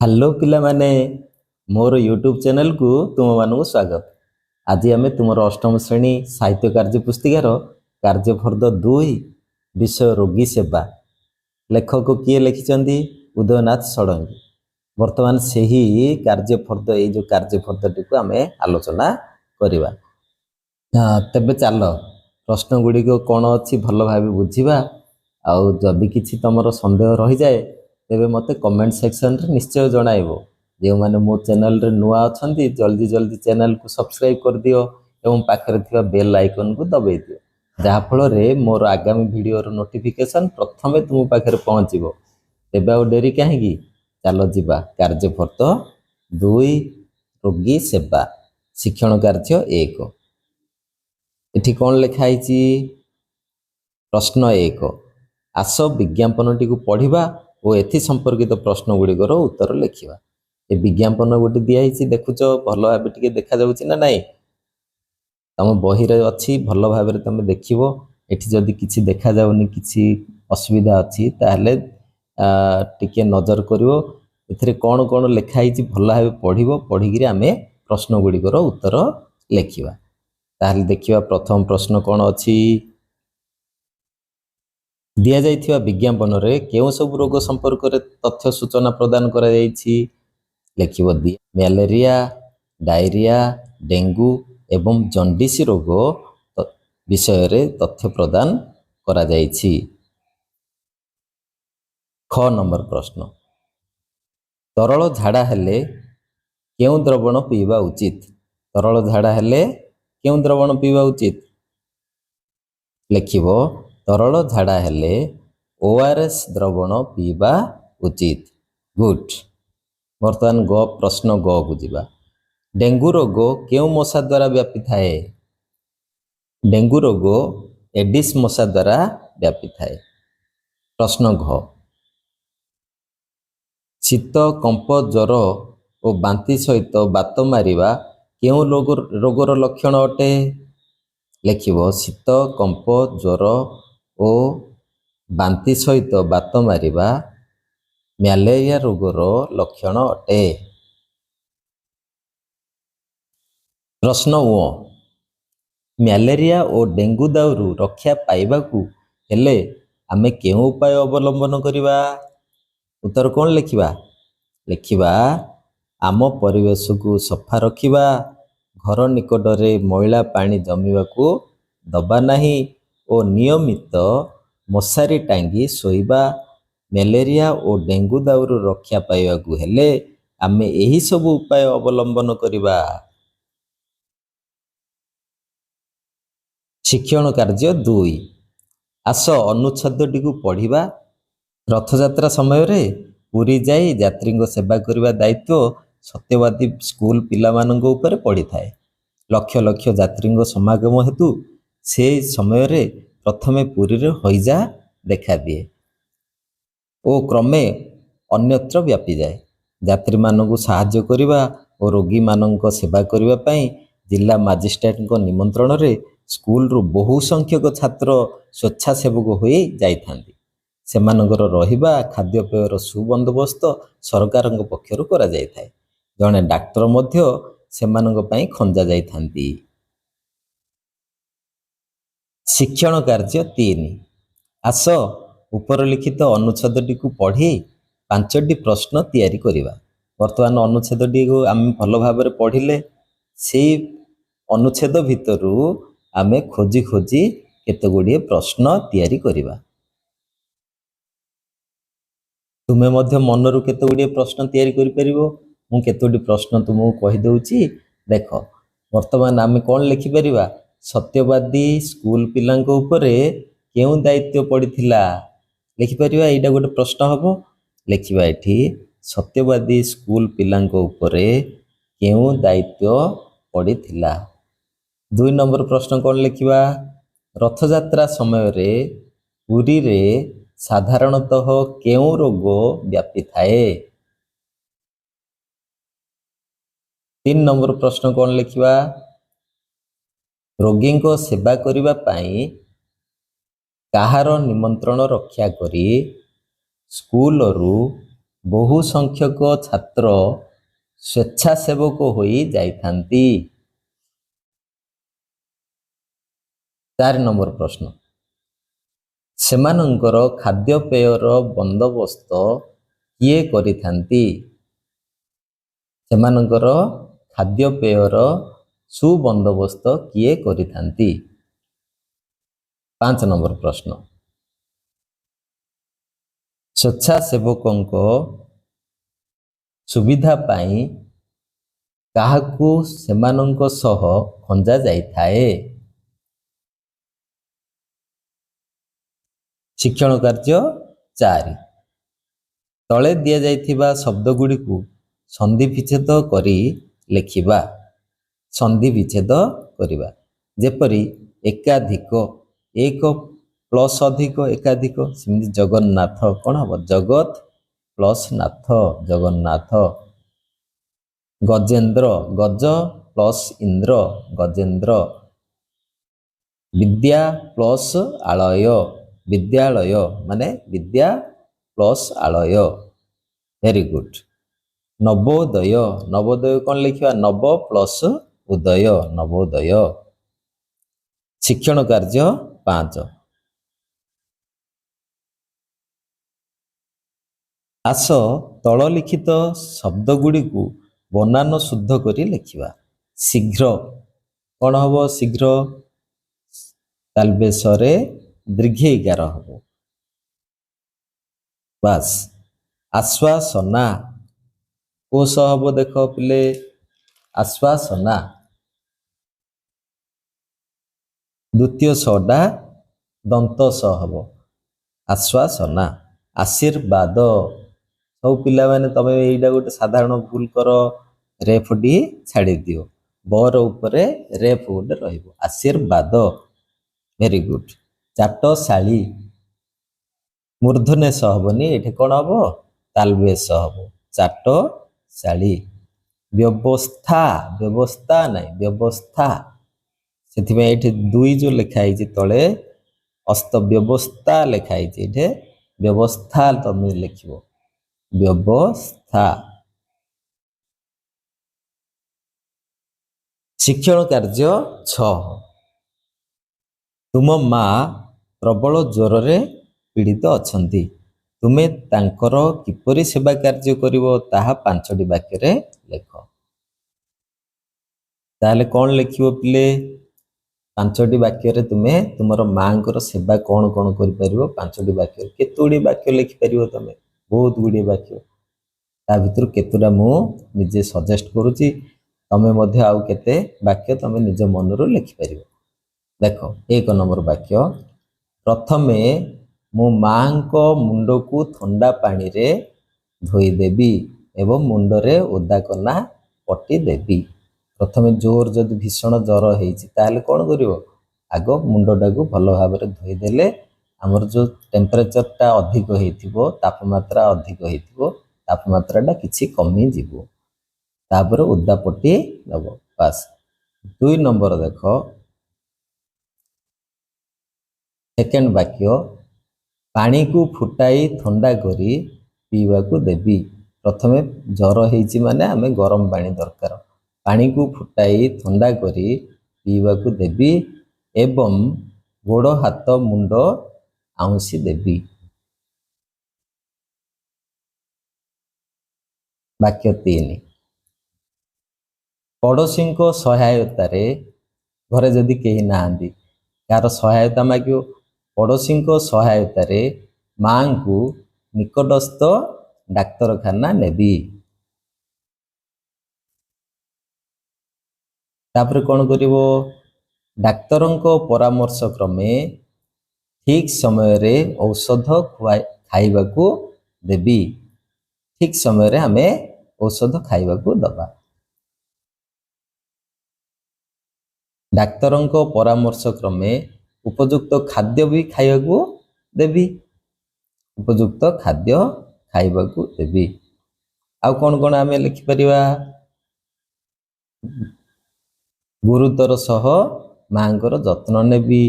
Hello पिला माने मोर YouTube channel को तुम मानक स्वागत। आज आम तुम अष्टम श्रेणी साहित्य कार्य पुस्तिकार कार्यफर्द 2 विषय रोगी सेवा लेखक किए लिखिं उदयनाथ षडंगी। वर्तमान से ही कार्यफर्द जो कार्यफर्दी को आम आलोचना करवा। तेबे चल प्रश्न गुड़िक कौन अच्छी भल भाव बुझा। आदि किसी तुम सन्देह रही जाए तेबे मते कमेंट सेक्शन रे निश्चय जणाइबो। जो माने मो चैनल रे नुआ अछंती जल्दी जल्दी चैनल को सब्सक्राइब कर दियो एवं पाखरे थिबा बेल आइकन को दबाई दियो, जहा फल रे मोर आगामी वीडियो रो नोटिफिकेशन प्रथमे तुम पाखरे पहुंचीबो। तेबे आ डेरी काहेकी चलो जिबा कार्यफर्द 2 रोगी सेवा शिक्षण कार्य 1। एठी कौन लिखाई प्रश्न 1 आस विज्ञापनटी को पढ़ा और एथि संपर्कित प्रश्न गुड़िकर उत्तर लिखा। ये विज्ञापन गोटे दिखाई देखुच भल भाव टे देखा ना नाई तुम बही अच्छी भल भाव तुम देख एठी जदि किसी देखा जाऊनी किसी असुविधा अच्छी ताहले टिके नजर करिवो एथिरे कौन कौन लिखाई भल भाव पढ़िबो पढ़िकी आम प्रश्न गुड़िकर उत्तर लिखा। ताहले देखिबा प्रथम प्रश्न कौन अच्छी दिया जाइथिबा विज्ञापन रे केउ सब रोग संपर्क रे तथ्य सूचना प्रदान करा जाइछि। लिखिबो मलेरिया डायरिया डेंगू एवं जंडिस रोग विषय रे तथ्य प्रदान करा जाइछि। ख नंबर प्रश्न तरल झाड़ा हेले केउ द्रवण पीवा उचित। तरल झाड़ा हेले केउ द्रवण पीवा उचित। लिखिबो तरल झाड़ा हेले ओआरएस द्रवण पीवा उचित। गुड। वर्तमान ग प्रश्न ग को जिबा। डेंगू रोग केउ मशा द्वारा व्यापी थाए। डेंगू रोग एडिस मशा द्वारा व्यापी थाए। प्रश्न घ शीत कंप ज्वर और बांति सहित बात मारिबा केउ रोगर लक्षण अटे। लिखिबो शीत कंप ज्वर और बांति सहित बात मारिबा मलेरिया रोगर लक्षण अटे। प्रश्न ओ मलेरिया और डेंगू दाउरू रक्षा पाइबाकू हेले आमे केउ उपाय अवलंबन करिबा। उत्तर कौन लिखिबा। लिखिबा आम परिवेश को सफा रखिबा, घर निकट रे मैला पानी जमीबाकू दबा नहीं और नियमित मशारी टांगी शोइबा। मलेरिया और डेंगू दाउरू रक्षा पाइबाकू हेले आमे एही सब उपाय अवलंबन करिबा। शिक्षण कार्य 2 आस अनुच्छेदटी को पढ़िबा। रथयात्रा समय रे पुरी जाई यात्री सेवा करने दायित्व सत्यवादी स्कूल पिला मानक ऊपर पड़ी थाए। लक्ष लक्ष यात्री समागम हेतु से समय रे प्रथमे पुरी रे हईजा देखा दिए और क्रमे अन्यत्र व्यापी जाए। यात्री मानक साहाय्य करने और रोगी मानक सेवा करने जिला मजिस्ट्रेट निमंत्रण रे स्कूल रु बहु संख्यक छात्र स्वेच्छासेवक हो जाइथांती। सेमानकर रहिबा खाद्यपेयर सुबंदोबस्त सरकार पक्षर करा जाइथाए। जड़े डाक्तर मध्य सेमानक पई खंजा जाइथांती। शिक्षण कार्य 3 आस उपरलिखित अनुच्छेदटी को पढ़ी 5टी प्रश्न तैयारी करिबा। वर्तमान अनुच्छेदटी को आम भल भाव पढ़िले से अनुच्छेद भितरु आमे खोजी खोजी केते गुड़िए प्रश्न तैयारी करिबा। तुम्हें मध्य मनरू केते गुड़िए प्रश्न तैयारी करि परिबो। मु केतोटी प्रश्न तुमको कहि दउची देख। वर्तमान आमे कौन लिखि परिबा सत्यवादी स्कूल पिलांको ऊपरे केउ दायित्व पड़िथिला लिखि परिबा। एटा गोटे प्रश्न हबो। लिखिबा एठी सत्यवादी स्कूल पिलांको ऊपरे केउ दायित्व पड़िथिला। 2 नंबर प्रश्न कौन लिखिबा रथयात्रा समय रे पुरी रे साधारणतः केउ रोग व्यापी थाए। 3 नंबर प्रश्न कौन लिखिबा रोगी को सेवा करिबा पाई काहार निमंत्रण रक्षा करी स्कूल रु ବହୁ ସଂଖ୍ୟକ ଛାତ୍ର ସ୍ୱେଚ୍ଛାସେବକ ହୋଇ ଯାଇଥାନ୍ତି। 4 ନମ୍ବର ପ୍ରଶ୍ନ, ସେମାନଙ୍କର ଖାଦ୍ୟପେୟର ବନ୍ଦୋବସ୍ତ କିଏ କରିଥାନ୍ତି? ସେମାନଙ୍କର ଖାଦ୍ୟପେୟର ସୁବନ୍ଦୋବସ୍ତ କିଏ କରିଥାନ୍ତି? 5 ନମ୍ବର ପ୍ରଶ୍ନ, ସ୍ୱେଚ୍ଛାସେବକଙ୍କ ସୁବିଧା ପାଇଁ କାହାକୁ ସେମାନଙ୍କ ସହ ଖଞ୍ଜା ଯାଇଥାଏ? ଶିକ୍ଷଣ କାର୍ଯ୍ୟ 4, ତଳେ ଦିଆଯାଇଥିବା ଶବ୍ଦଗୁଡ଼ିକୁ ସନ୍ଧି ବିଚ୍ଛେଦ କରି ଲେଖିବା। ସନ୍ଧି ବିଚ୍ଛେଦ କରିବା, ଯେପରି ଏକାଧିକ, ଏକ ପ୍ଲସ୍ ଅଧିକ ଏକାଧିକ, ସେମିତି ଜଗନ୍ନାଥ କ'ଣ ହେବ? ଜଗତ ପ୍ଲସ୍ ନାଥ, ଜଗନ୍ନାଥ। ଗଜେନ୍ଦ୍ର, ଗଜ ପ୍ଲସ୍ ଇନ୍ଦ୍ର, ଗଜେନ୍ଦ୍ର। ବିଦ୍ୟା ପ୍ଲସ୍ ଆଳୟ, ବିଦ୍ୟାଳୟ, ମାନେ ବିଦ୍ୟା ପ୍ଲସ୍ ଆଳୟ। Very good. ନବୋଦୟ, ନବୋଦୟ କ'ଣ ଲେଖିବା? ନବ ପ୍ଲସ୍ ଉଦୟ, ନବୋଦୟ। ଶିକ୍ଷଣ କାର୍ଯ୍ୟ 5, ଆସ ତଳ ଲିଖିତ ଶବ୍ଦଗୁଡ଼ିକୁ ବନାନ ଶୁଦ୍ଧ କରି ଲେଖିବା। ଶୀଘ୍ର କ'ଣ ହେବ? ଶୀଘ୍ର ତାଲବେଶରେ ଦୀର୍ଘଇକାର ହେବ। ବାସ୍। ଆଶ୍ୱାସନା କୋଉ ସହ ହେବ? ଦେଖ ପିଲେ, ଆଶ୍ୱାସନା। ଦ୍ୱିତୀୟ ଶଟା ଦନ୍ତ ସହ ହେବ, ଆଶ୍ୱାସନା। ଆଶୀର୍ବାଦ, ସବୁ ପିଲାମାନେ ତମେ ଏଇଟା ଗୋଟେ ସାଧାରଣ ଭୁଲ କର, ରେଫ୍ ଡି ଛାଡ଼ି ଦିଅ, ବର ଉପରେ ରେଫ୍ ଗୋଟେ ରହିବ, ଆଶୀର୍ବାଦ। Very good. ଚାଟଶାଳୀ, ମୂର୍ଦ୍ଧନ୍ୟ ସହ ହେବନି, ଏଠି କ'ଣ ହେବ? ତାଲବେଶ ହେବ, ଚାଟଶାଳୀ। ବ୍ୟବସ୍ଥା, ବ୍ୟବସ୍ଥା ନାହିଁ, ବ୍ୟବସ୍ଥା, ସେଥିପାଇଁ ଏଠି 2 ଯୋଉ ଲେଖା ହେଇଛି ତଳେ ଅସ୍ତ ବ୍ୟବସ୍ଥା ଲେଖା ହେଇଛି, ଏଠି ବ୍ୟବସ୍ଥା ତମେ ଲେଖିବ, ବ୍ୟବସ୍ଥା। ଶିକ୍ଷଣ କାର୍ଯ୍ୟ 6, ତୁମ ମା ପ୍ରବଳ ଜ୍ୱରରେ ପୀଡ଼ିତ ଅଛନ୍ତି, ତୁମେ ତାଙ୍କର କିପରି ସେବା କାର୍ଯ୍ୟ କରିବ ତାହା 5ଟି ବାକ୍ୟରେ ଲେଖ। ତାହେଲେ କ'ଣ ଲେଖିବ ପିଲେ? 5ଟି ବାକ୍ୟରେ ତୁମେ ତୁମର ମାଙ୍କର ସେବା କ'ଣ କ'ଣ କରିପାରିବ? 5ଟି ବାକ୍ୟରେ କେତେ ଗୁଡ଼ିଏ ବାକ୍ୟ ଲେଖିପାରିବ ତମେ? ବହୁତ ଗୁଡ଼ିଏ ବାକ୍ୟ। ତା ଭିତରୁ କେତେଟା ମୁଁ ନିଜେ ସଜେଷ୍ଟ କରୁଛି, ତମେ ମଧ୍ୟ ଆଉ କେତେ ବାକ୍ୟ ତମେ ନିଜ ମନରୁ ଲେଖିପାରିବ। ଦେଖ, 1 ନମ୍ବର ବାକ୍ୟ, ପ୍ରଥମେ ମୋ ମାଙ୍କ ମୁଣ୍ଡକୁ ଥଣ୍ଡା ପାଣିରେ ଧୋଇଦେବି ଏବଂ ମୁଣ୍ଡରେ ଓଦା କନା ପଟି ଦେବି। ପ୍ରଥମେ ଜୋର ଯଦି ଭୀଷଣ ଜ୍ୱର ହେଇଛି ତାହେଲେ କ'ଣ କରିବ? ଆଗ ମୁଣ୍ଡଟାକୁ ଭଲ ଭାବରେ ଧୋଇଦେଲେ ଆମର ଯେଉଁ ଟେମ୍ପରେଚରଟା ଅଧିକ ହେଇଥିବ, ତାପମାତ୍ରା ଅଧିକ ହେଇଥିବ, ତାପମାତ୍ରାଟା କିଛି କମିଯିବ। ତାପରେ ଓଦା ପଟି ଦେବ, ବାସ୍। 2 ନମ୍ବର ଦେଖ, ସେକେଣ୍ଡ ବାକ୍ୟ, ପାଣିକୁ ଫୁଟାଇ ଥଣ୍ଡା କରି ପିଇବାକୁ ଦେବି। ପ୍ରଥମେ ଜ୍ୱର ହେଇଛି ମାନେ ଆମେ ଗରମ ପାଣି ଦରକାର, ପାଣିକୁ ଫୁଟାଇ ଥଣ୍ଡା କରି ପିଇବାକୁ ଦେବି ଏବଂ ଗୋଡ଼ ହାତ ମୁଣ୍ଡ ଆଉଁସି ଦେବି। ବାକ୍ୟ 3, ପଡ଼ୋଶୀଙ୍କ ସହାୟତାରେ, ଘରେ ଯଦି କେହି ନାହାନ୍ତି କାହାର ସହାୟତା ମାଗିବ, ପଡ଼ୋଶୀଙ୍କ ସହାୟତାରେ ମାଙ୍କୁ ନିକଟସ୍ଥ ଡାକ୍ତରଖାନା ନେବି। ତାପରେ କ'ଣ କରିବ? ଡାକ୍ତରଙ୍କ ପରାମର୍ଶ କ୍ରମେ ଠିକ୍ ସମୟରେ ଔଷଧ ଖାଇବାକୁ ଦେବି। ଠିକ୍ ସମୟରେ ଆମେ ଔଷଧ ଖାଇବାକୁ ଦେବା। ଡାକ୍ତରଙ୍କ ପରାମର୍ଶ କ୍ରମେ ଉପଯୁକ୍ତ ଖାଦ୍ୟ ବି ଖାଇବାକୁ ଦେବି, ଉପଯୁକ୍ତ ଖାଦ୍ୟ ଖାଇବାକୁ ଦେବି। ଆଉ କ'ଣ କ'ଣ ଆମେ ଲେଖିପାରିବା? ଗୁରୁତର ସହ ମାଙ୍କର ଯତ୍ନ ନେବି,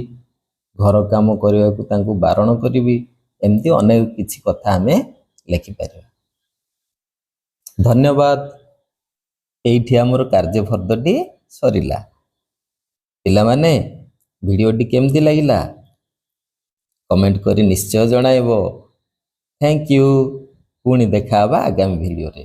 ଘର କାମ କରିବାକୁ ତାଙ୍କୁ ବାରଣ କରିବି, ଏମିତି ଅନେକ କିଛି କଥା ଆମେ ଲେଖିପାରିବା। ଧନ୍ୟବାଦ। ଏଇଠି ଆମର କାର୍ଯ୍ୟଫର୍ଦ୍ଦଟି ସରିଲା। ପିଲାମାନେ ଭିଡ଼ିଓଟି କେମିତି ଲାଗିଲା କମେଣ୍ଟ କରି ନିଶ୍ଚୟ ଜଣାଇବ। Thank you. ପୁଣି ଦେଖା ହେବା ଆଗାମୀ ଭିଡ଼ିଓରେ।